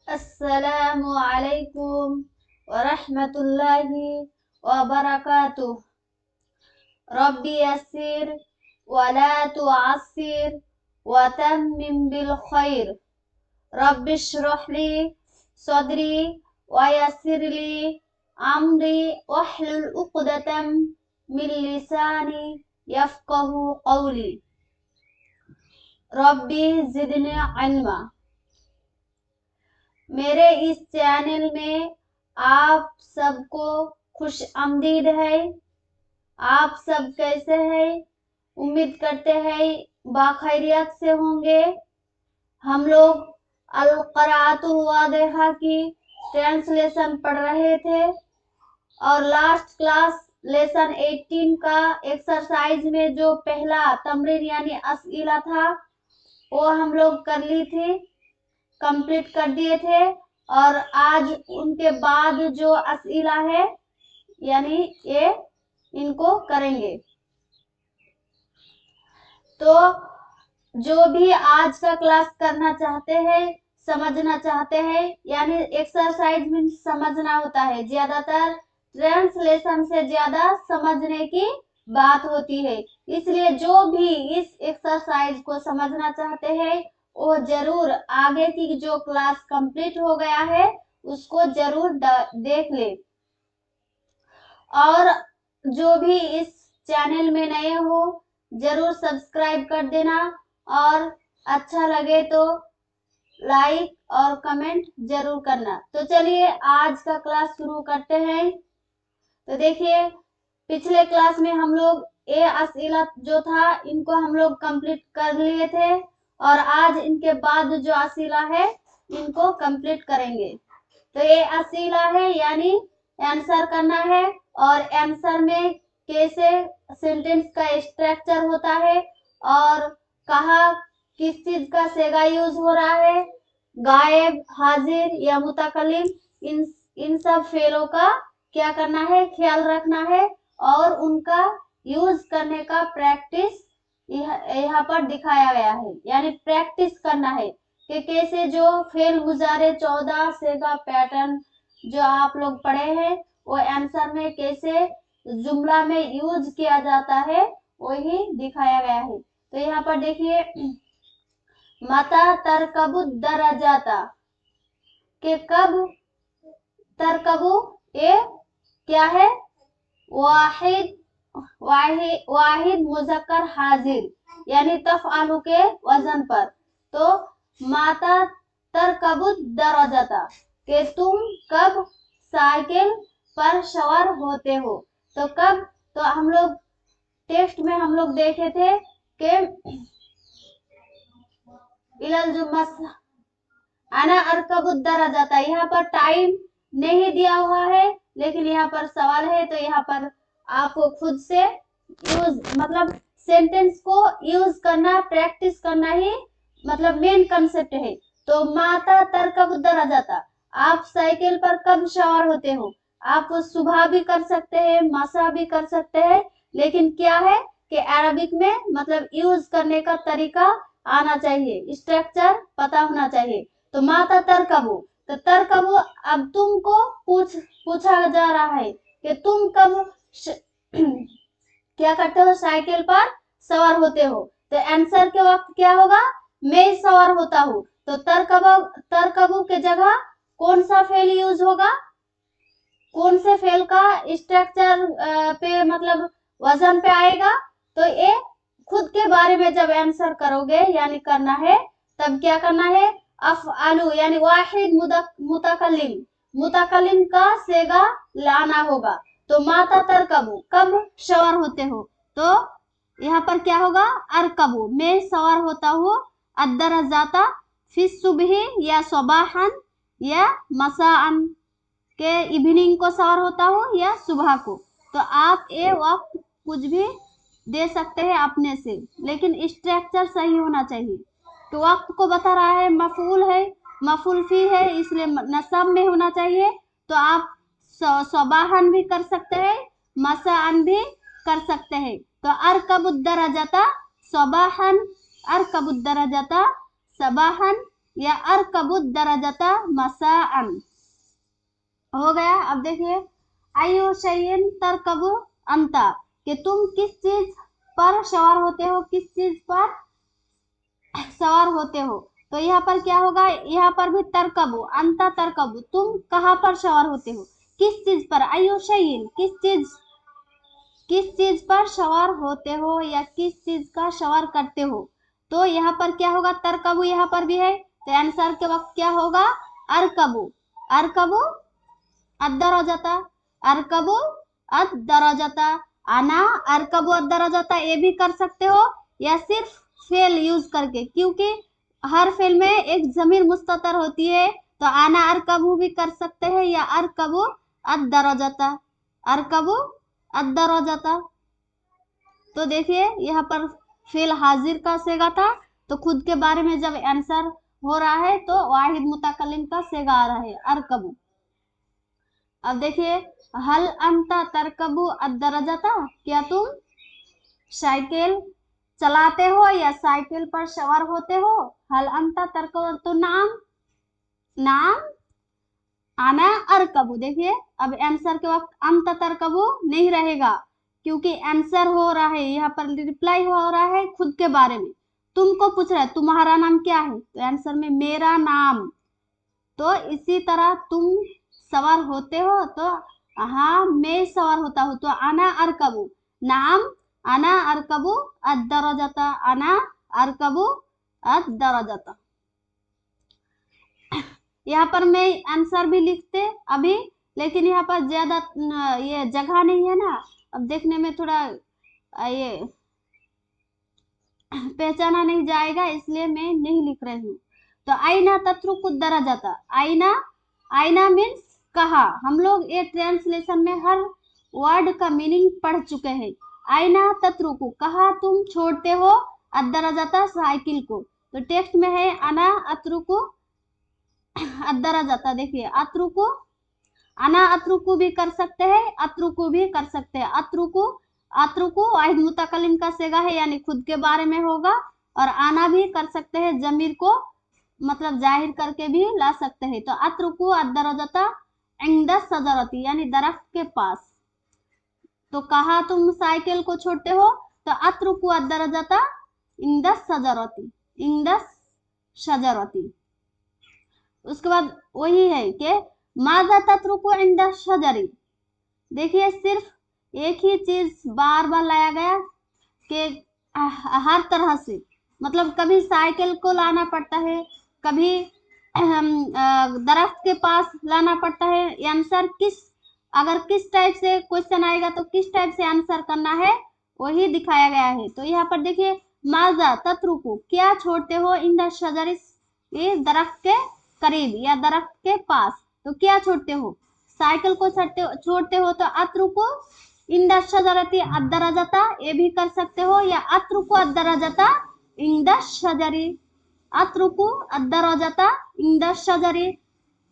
अस्सलामु अलैकुम व रहमतुल्लाहि व बरकातुह। रब्बी यस्सिर व ला तुअस्सिर व तम्मिम बिल खैर। रब्बि इश्रह ली सदरी व यस्सिर ली अमरी वहलुल उक़दतम मिन लिसानी यफ़क़हू क़ौली। रब्बी ज़िदनी इल्मा। मेरे इस चैनल में आप सबको खुश आमदीद है। आप सब कैसे हैं? उम्मीद करते हैं बाखैरियत से होंगे। हम लोग अल क़राअतुल वादिहा की ट्रांसलेशन पढ़ रहे थे और लास्ट क्लास लेसन 18 का एक्सरसाइज में जो पहला तमरीन यानी असइला था वो हम लोग कर ली थी, कंप्लीट कर दिए थे। और आज उनके बाद जो असइला है यानी ये इनको करेंगे। तो जो भी आज का क्लास करना चाहते हैं, समझना चाहते हैं, यानी एक्सरसाइज में समझना होता है, ज्यादातर ट्रांसलेशन से ज्यादा समझने की बात होती है। इसलिए जो भी इस एक्सरसाइज को समझना चाहते हैं वो जरूर आगे की जो क्लास कंप्लीट हो गया है उसको जरूर देख ले। और जो भी इस चैनल में नए हो जरूर सब्सक्राइब कर देना और अच्छा लगे तो लाइक और कमेंट जरूर करना। तो चलिए आज का क्लास शुरू करते हैं। तो देखिए पिछले क्लास में हम लोग ए असइला जो था इनको हम लोग कंप्लीट कर लिए थे और आज इनके बाद जो असइला है इनको कंप्लीट करेंगे। तो ये असइला है यानी आंसर करना है और आंसर में कैसे सेंटेंस का स्ट्रक्चर होता है और कहाँ किस चीज का सेगा यूज हो रहा है, गायब, हाजिर या मुतकल्लिम, इन सब फेलों का क्या करना है, ख्याल रखना है और उनका यूज करने का प्रैक्टिस यहाँ पर दिखाया गया है। यानी प्रैक्टिस करना है कि कैसे जो फेल गुजारे 14 सेगा पैटर्न जो आप लोग पढ़े हैं वो आंसर में कैसे जुमला में यूज किया जाता है वही दिखाया गया है। तो यहाँ पर देखिए मता तरकबु दरजाता के कब तरकबु ये क्या है, वाहिद वाहिद मुजक्कर हाजिर यानी तफआलु के वजन पर। तो माता तरकबु दरजाता के तुम कब साइकिल पर सवार होते हो। तो कब, तो हम लोग टेक्स्ट में हम लोग देखे थे कि इलल जुम्मस अना अरकबु दरजाता, यहाँ पर टाइम नहीं दिया हुआ है लेकिन यहाँ पर सवाल है। तो यहाँ पर आपको खुद से यूज मतलब सेंटेंस को यूज करना, प्रैक्टिस करना ही मतलब मेन कंसेप्ट है। तो माता तरकबु दरजाता, आप साइकिल पर कब सवार होते हो। आप सुबह भी कर सकते हैं, मसा भी कर सकते हैं, लेकिन क्या है कि अरबिक में मतलब यूज करने का तरीका आना चाहिए, स्ट्रक्चर पता होना चाहिए। तो माता तरकबु, तो तरकबु अब तुमको पूछा जा रहा है कि तुम कब क्या करते हो, साइकिल पर सवार होते हो। तो आंसर के वक्त क्या होगा, मैं सवार होता हूँ। तो तरकबु के जगह कौन सा फेल यूज होगा, कौन से फेल का स्ट्रक्चर पे मतलब वजन पे आएगा। तो ये खुद के बारे में जब आंसर करोगे यानी करना है तब क्या करना है, अफ़अलु यानी वाहिद मुतकल्लिम, मुतकल्लिम का सेगा लाना होगा। तो माता तरकबु कब सवार होते हो, तो यहाँ पर क्या होगा, अरकबु मैं सवार होता हूँ, अद्दरजाता फिर सुबह या सबाहन या मसाअन के इवनिंग को सवार होता हूँ या सुबह को। तो आप ये वक्त कुछ भी दे सकते हैं अपने से, लेकिन स्ट्रक्चर सही होना चाहिए। तो वक्त को बता रहा है, मफूल है, मफूल फी है, इसलिए नसब में होना चाहिए। तो आप सबाहन भी कर सकते हैं, मसाअन भी कर सकते हैं। तो अरकबु दरजाता सबाहन, अरकबु दरजाता सबाहन या अरकबु दरजता मसाअन। हो गया। अब देखिए आयु शयइन तरकबु अंता, कि तुम किस चीज पर सवार होते हो, किस चीज पर सवार होते हो। तो यहाँ पर क्या होगा, यहाँ पर भी तरकबु अंता तरकबु, तुम कहाँ पर सवार होते हो, किस चीज पर। आयु शयइन किस चीज पर सवार होते हो या किस चीज का सवार करते हो। तो यहाँ पर क्या होगा, तरकबु यहाँ पर भी है, तो आंसर के वक्त क्या होगा, अरकबु। अरकबु अद्दरजता, अरकबु अद्दरजता। आना अरकबु अद्दरजता ये भी कर सकते हो या सिर्फ फेल यूज करके, क्योंकि हर फेल में एक जमीर मुस्ततर होती है, तो आना अरकबु भी कर सकते हैं या अरकबु अद्दरजता, अरकबु अद्दरजता। तो देखिए यहाँ पर फेल हाजिर का सेगा था, तो खुद के बारे में जब आंसर हो रहा है तो वाहिद मुतकल्लिम का सेगा आ रहा है अरकबु। अब देखिए हल अंता तरकबु अद्दरजता, क्या तुम साइकिल चलाते हो या साइकिल पर सवार होते हो। हल अंता तरकबु, तो नाम आना अरकबु। देखिए अब आंसर के वक्त अंत तरकबु नहीं रहेगा, क्योंकि आंसर हो रहा है, यहाँ पर रिप्लाई हो रहा है खुद के बारे में। तुमको पूछ रहा है तुम्हारा नाम क्या है, तो आंसर में मेरा नाम। तो इसी तरह तुम सवार होते हो, तो हाँ मैं सवार होता हूँ, तो आना अरकबु। नाम आना अरकबु अद्दरजता, आना अरकबु अद्दरजता। यहाँ पर मैं आंसर भी लिखते अभी, लेकिन यहाँ पर ज्यादा ये जगह नहीं है ना, अब देखने में थोड़ा ये पहचाना नहीं जाएगा, इसलिए मैं नहीं लिख रही हूँ। तो आईना तत्रुकु दरजता, आईना, आईना मीन्स कहा। हम लोग ये ट्रांसलेशन में हर वर्ड का मीनिंग पढ़ चुके हैं। आईना तत्रुकु, कहा तुम छोड़ते हो, अद्दरजता साइकिल को। तो टेक्स्ट में है अना अत्रुकु अद्दरजता। देखिए अत्रुकु, अना अत्रुकु भी कर सकते हैं, अत्रुकु भी कर सकते हैं। अत्रुकु, अत्रुकु वाहिद मुतकल्लिम का सेगा है, यानी खुद के बारे में होगा। और आना भी कर सकते हैं, जमीर को मतलब जाहिर करके भी ला सकते हैं। तो अत्रुकु अद्दरजता इंद सजरती, यानी दरख्त के पास। तो कहा तुम साइकिल को छोड़ते हो, तो अत्रुकु अद्दरजता इंद सजरती, इंद शजरती। उसके बाद वही है कि माजा तत्रुकु इंद शजरी। देखिए सिर्फ एक ही चीज बार बार लाया गया कि हर तरह से, मतलब कभी साइकिल को लाना पड़ता है, कभी दरख्त के पास लाना पड़ता है। आंसर अगर किस टाइप से क्वेश्चन आएगा तो किस टाइप से आंसर करना है वही दिखाया गया है। तो यहाँ पर देखिए माजा तत्रुकु, क्या छोड़ते हो, इंद शजरी, ये दरख्त के करीब या दरख्त के पास। तो क्या छोड़ते हो, साइकिल को छोड़ते हो, तो अत्रुकु इंद शजरती अद्दरजता ये भी कर सकते हो, या अत्रुकु अद्दरजता इंद शजरी, अत्रुकु अद्दरजता इंद शजरी।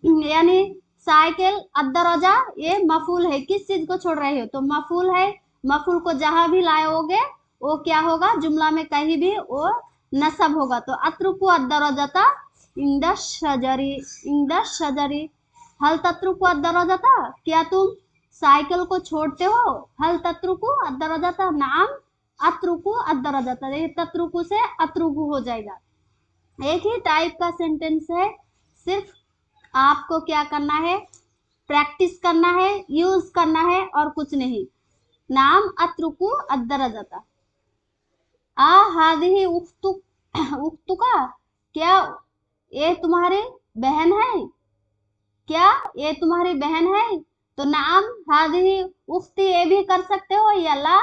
यानी साइकिल अद्दरजा ये मफूल है, किस चीज को छोड़ रहे हो, तो मफूल है। मफूल को जहां भी लाओगे वो क्या होगा, जुमला में कहीं भी वो नसब होगा। तो अत्रुकु अद्दरजता इंद शजरी, इंद शजरी। हल तत्रुकु अद्दरजता, क्या तुम साइकिल को छोड़ते हो। हल तत्रुकु अद्दरजता, नाम अत्रुकु अद्दरजता। तत्रुकु से अत्रुकु हो जाएगा। एक ही टाइप का सेंटेंस है, सिर्फ आपको क्या करना है, प्रैक्टिस करना है, यूज करना है और कुछ नहीं। नाम अत्रुकु अद्दरजता। आ हादिही उख्तुका, क्या ये तुम्हारी बहन है, क्या ये तुम्हारी बहन है। तो नाम हादिही उख्ती ये भी कर सकते हो, या ला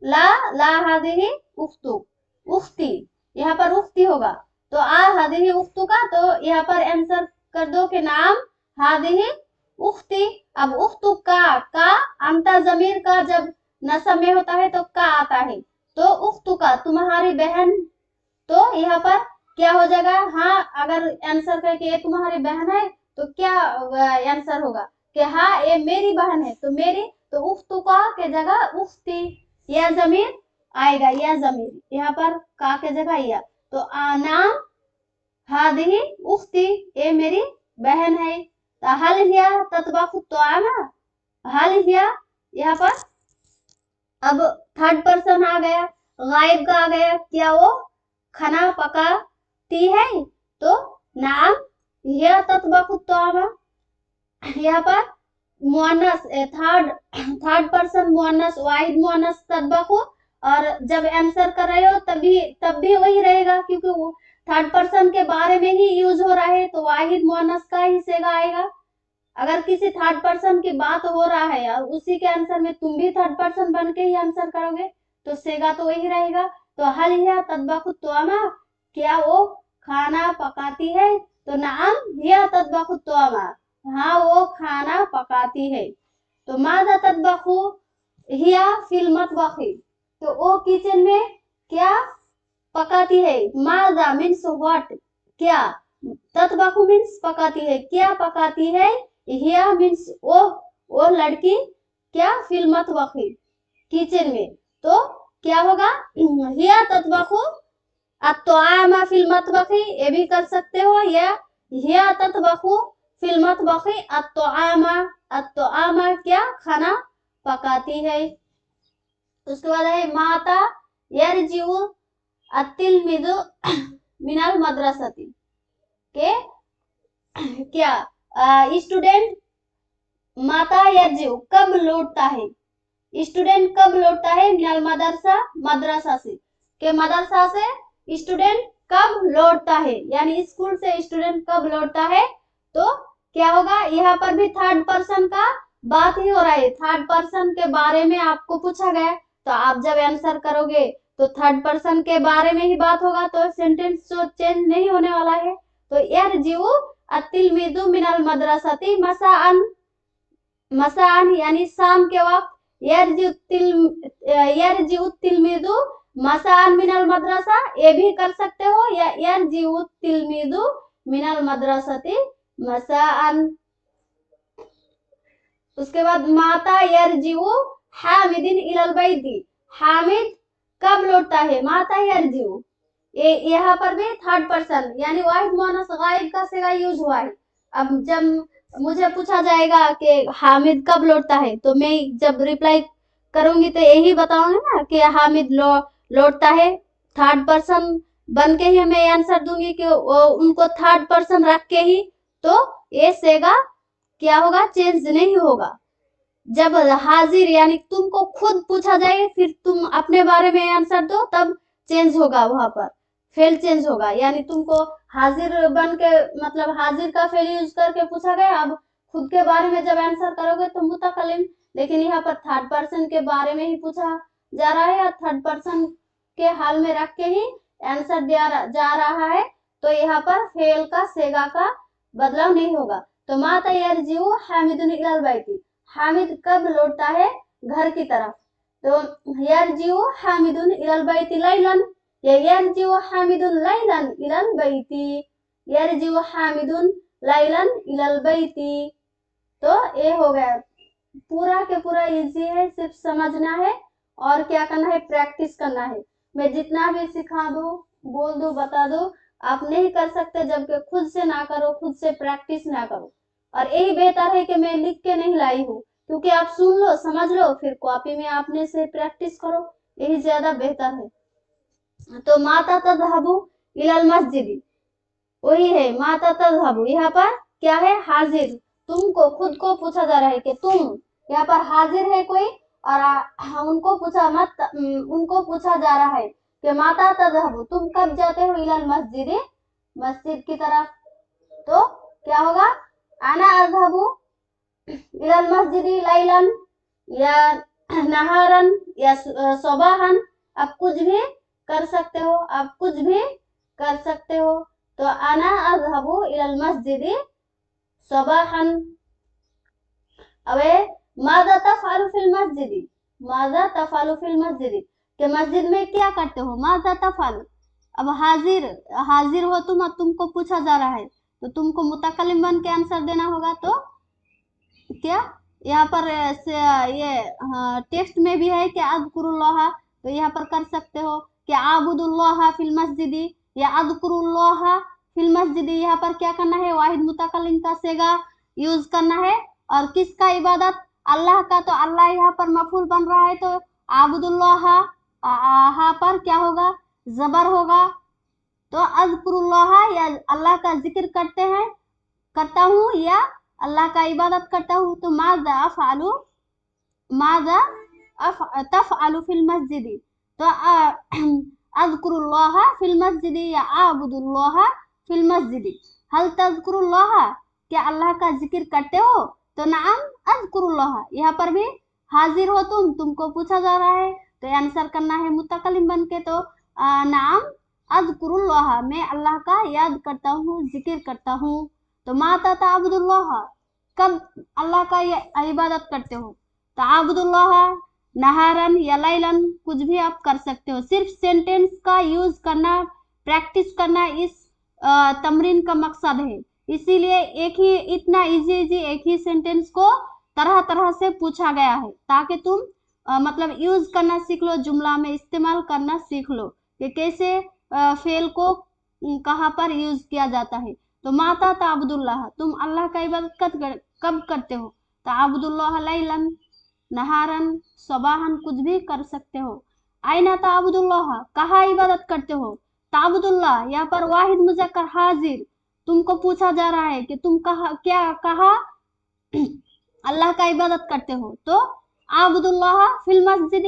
ला हादिही उख्ती, यहाँ पर उख्ती होगा। तो आ हादिही उख्तु का, तो यहाँ पर आंसर कर दो कि नाम हादिही उख्ती। अब उख्तु का अंता जमीर का जब नसब में होता है तो का आता है, तो उख्तु का तुम्हारी बहन। तो यहाँ पर क्या हो जाएगा, हाँ अगर आंसर करके ये तुम्हारी बहन है तो क्या आंसर होगा कि हाँ ये मेरी बहन है, तो मेरी। तो उख्तु का के जगह उख्ती, यह जमीर आएगा या जमीर, यहाँ पर का के जगह या। तो नाम हादिही उख्ती, ये मेरी बहन है। तो हल हिया ततबखु तोआमा, हल हिया, यहाँ पर अब थर्ड पर्सन आ गया, गायब का आ गया, क्या वो खाना पकाती है? तो नाम हिया ततबखु तोआमा, यहाँ पर मुअन्नस थर्ड पर्सन मुअन्नस वाहिद मुअन्नस ततबखु, और जब आंसर कर रहे हो तब भी वही रहेगा, क्योंकि वो थर्ड पर्सन के बारे में ही यूज हो रहा है, तो वाहिद मुअन्नस का ही सेगा आएगा। अगर किसी थर्ड पर्सन की बात हो रहा है और उसी के आंसर में तुम भी थर्ड पर्सन बन के ही आंसर करोगे तो सेगा तो वही रहेगा। तो हल हिया ततबखु तोआमा, क्या वो खाना पकाती है? तो नाम हिया ततबखु तोआमा, हाँ वो खाना पकाती है। तो मादा ततबखु हिया फिल मतबखी, तो वो किचन में क्या पकाती है? मादा मीन्स व्हाट, क्या, ततबखु मीन्स पकाती है, क्या पकाती है? हिया मीन्स वो लड़की, क्या, फिल मतबखी किचन में। तो क्या होगा? हिया ततबखु अत्तोआमा फिल मतबखी, ये भी कर सकते हो, या हिया ततबखु फिल मतबखी अत्तोआमा, अत्तोआमा क्या, खाना पकाती है। उसके बाद है माता यरजिउ अतिलमिदु मिनल मदरसती, के क्या स्टूडेंट माता यरजिउ कब लौटता है? स्टूडेंट कब लौटता है? मिनल मदरसा, मदरसा से, के मदरसा से स्टूडेंट कब लौटता है, यानी स्कूल से स्टूडेंट कब लौटता है। तो क्या होगा? यहाँ पर भी थर्ड पर्सन का बात ही हो रहा है, थर्ड पर्सन के बारे में आपको पूछा गया, तो आप जब आंसर करोगे तो थर्ड पर्सन के बारे में ही बात होगा, तो सेंटेंस तो चेंज नहीं होने वाला है। तो यरजिउ अतिलमिदु मिनल मदरसती मसाअन, मसाअन यानी शाम के वक्त, यरजिउ तिलमिदु मसाअन मिनल मदरसा, ये भी कर सकते हो, या यरजिउ तिलमिदु मिनल मदरसती मसाअन। उसके बाद माता यरजिउ हामिदिन इलल बैती, हामिद कब लौटता है? माता यरजिउ, ये यहाँ पर भी थर्ड पर्सन यानी वाहिद मुअन्नस गायब का सेगा यूज हुआ है। अब जब मुझे पूछा जाएगा कि हामिद कब लौटता है, तो मैं जब रिप्लाई करूंगी तो यही बताऊंगी ना कि हामिद लौटता है, थर्ड पर्सन बन के ही मैं आंसर दूंगी कि उनको थर्ड पर्सन रख के ही, तो ये सेगा क्या होगा? चेंज नहीं होगा। जब हाजिर यानी तुमको खुद पूछा जाए फिर तुम अपने बारे में आंसर दो, तब चेंज होगा, वहां पर फेल चेंज होगा, यानी तुमको हाजिर बन के मतलब हाजिर का फेल यूज करके पूछा गया, अब खुद के बारे में जब आंसर करोगे तो मुतकल्लिम, लेकिन यहाँ पर थर्ड पर्सन के बारे में ही पूछा जा रहा है और थर्ड पर्सन के हाल में रख के ही आंसर दिया जा रहा है, तो यहाँ पर फेल का सेगा का बदलाव नहीं होगा। तो माता यरजिउ हामिदुन इलल बैती, हामिद कब लौटता है? घर की तरफ। तो यरजिउ हामिदुन इलल बैती लैलन, यरजिउ हामिदुन लैलन इलल बैती, यरजिउ हामिदुन लैलन इलल बैती। तो ये हो गया, पूरा के पूरा इजी है, सिर्फ समझना है और क्या करना है? प्रैक्टिस करना है। मैं जितना भी सिखा दूं, बोल दूं, बता दूं, आप नहीं कर सकते जबकि खुद से ना करो, खुद से प्रैक्टिस ना करो। और यही बेहतर है कि मैं लिख के नहीं लाई हूँ, क्योंकि आप सुन लो, समझ लो, फिर कॉपी में आपने से प्रैक्टिस करो, यही ज्यादा बेहतर है। तो माता तज़हबु इलल मस्जिद, वही है माता तज़हबु, यहाँ पर क्या है? हाजिर, तुमको खुद को पूछा जा रहा है कि तुम, यहाँ पर हाजिर है कोई और उनको पूछा जा रहा है कि माता तज़हबु, तुम कब जाते हो? इलल मस्जिद, मस्जिद की तरफ। तो क्या होगा? अना अज़हबु इलल मस्जिद लैलन या नहारन या सुबहन, आप कुछ भी कर सकते हो, आप कुछ भी कर सकते हो। तो अना अज़हबु इलल मस्जिद सुबहन। अबे माज़ा तफ़अलु फिल मस्जिद, माज़ा तफ़अलु फिल मस्जिद, के मस्जिद में क्या करते हो? माज़ा तफ़अलु, अब हाजिर हो तुम, अब तुमको पूछा जा रहा है तो तुमको मुतकल्लिम बन के आंसर देना होगा। तो क्या यहाँ पर ये टेक्स्ट में भी है कि अज़कुरुल्लाह, तो यहाँ पर कर सकते हो कि आबुदुल्लाह फिल मस्जिदी या अज़कुरुल्लाह फिल मस्जिदी। यहाँ पर क्या करना है, वाहिद मुतकल्लिम का सेगा यूज करना है। और किसका इबादत, अल्लाह का, तो अल्लाह यहाँ पर मफूल बन रहा है, तो आबुदुल्लाह यहाँ पर क्या होगा, जबर होगा। तो अज़कुरुल्लाह या अल्लाह का जिक्र करता हूँ या अल्लाह का इबादत करता हूँ। तो माज़ा तफ़अलु फिल मस्जिदी, तो अज़कुरुल्लाह फिल मस्जिदी या आबुदुल्लाह फिल मस्जिदी। हल तज़कुरुल्लाह, क्या अल्लाह का जिक्र करते हो, तो नाम अज़कुरुल्लाह। यहाँ पर भी हाजिर हो तुमको पूछा जा रहा है, तो आंसर करना है मुतकल्लिम बन के, तो नाम अज़कुरुल्लाह, मैं अल्लाह का याद करता हूँ, जिक्र करता हूँ। तो माता ताबुदुल्लाह, कब अल्लाह का इबादत करते हो, तो आबुदुल्लाह नहारन या लैलन, कुछ भी आप कर सकते हो। सिर्फ सेंटेंस का यूज करना, प्रैक्टिस करना इस तमरीन का मकसद है। इसीलिए एक ही इतना इजी एक ही सेंटेंस को तरह तरह से पूछा गया है, ताकि तुम मतलब यूज करना सीख लो, जुमला में इस्तेमाल करना सीख लो कि कैसे फेल को कहाँ पर यूज किया जाता है। तो माता ताबुदुल्लाह, तुम अल्लाह का इबादत कब करते हो, तो आबुदुल्लाह लैलन नहारन सबाहन, कुछ भी कर सकते हो। आइना ताबुदुल्लाह, कहाँ इबादत करते हो, ताबुदुल्लाह यहाँ पर वाहिद मुजक्कर हाजिर, तुमको पूछा जा रहा है कि तुम कहा अल्लाह का इबादत करते हो, तो आबुदुल्लाह फिल मस्जिद।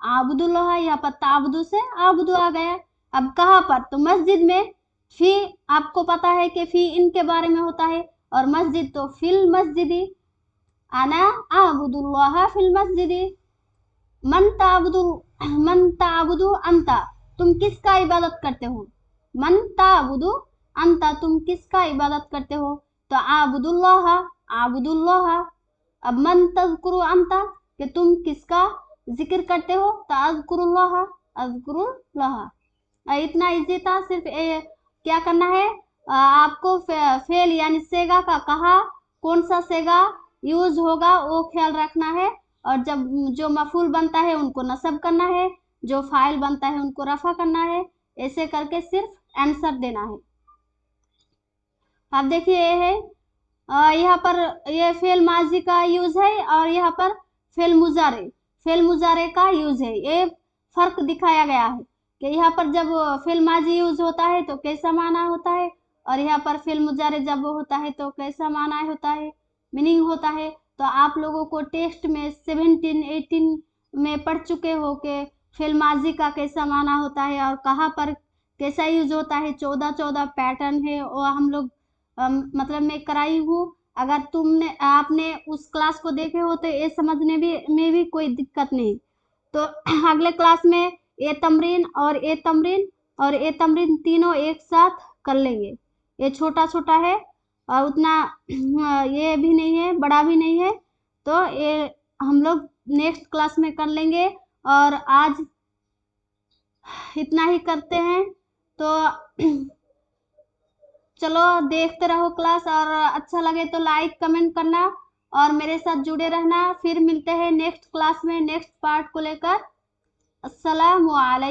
आबुदुल्लाह यहाँ पर ताबुदु से आबुदु आ गया। अब कहाँ पर, तो मस्जिद में। फी आपको पता है कि फी इनके बारे में होता है, और मस्जिद तो फिल मस्जिदी। अना आबुदुल्लाह फिल मस्जिदी। मन ताबुदु अंता, तुम किसका इबादत करते हो, मन ताबुदु अंता, तुम किसका इबादत करते हो, तो आबुदुल्लाह। अब मन तज़कुरु अंता, कि तुम किसका जिक्र करते हो, तो अज़कुरुल्लाह। इतना इजी था। सिर्फ क्या करना है, आपको फेल यानी सेगा का कहा कौन सा सेगा यूज होगा वो ख्याल रखना है। और जब जो मफूल बनता है उनको नसब करना है, जो फाइल बनता है उनको रफा करना है। ऐसे करके सिर्फ आंसर देना है। अब देखिए ये है, यहाँ पर ये फेल माजी का यूज है, और यहाँ पर फेल मुजारे का यूज है। ये फर्क दिखाया गया है कि यहाँ पर जब फेल माजी यूज होता है तो कैसा माना होता है, और यहाँ पर फेल मुजारे जब होता है तो कैसा माना होता है, मीनिंग होता है। तो आप लोगों को टेस्ट में 17, 18 में पढ़ चुके हो कि फेल माजी का कैसा माना होता है और कहाँ पर कैसा यूज होता है। 14 पैटर्न है, और हम लोग मतलब मैं कराई हूँ। अगर आपने उस क्लास को देखे हो तो ये समझने में भी कोई दिक्कत नहीं। तो अगले क्लास में ये तमरीन और ये तमरीन और ये तमरीन तीनों एक साथ कर लेंगे। ये छोटा छोटा है और उतना ये भी नहीं है, बड़ा भी नहीं है, तो ये हम लोग नेक्स्ट क्लास में कर लेंगे। और आज इतना ही करते हैं। तो चलो देखते रहो क्लास, और अच्छा लगे तो लाइक कमेंट करना और मेरे साथ जुड़े रहना। फिर मिलते हैं नेक्स्ट क्लास में नेक्स्ट पार्ट को लेकर। अस्सलामु अलैकुम।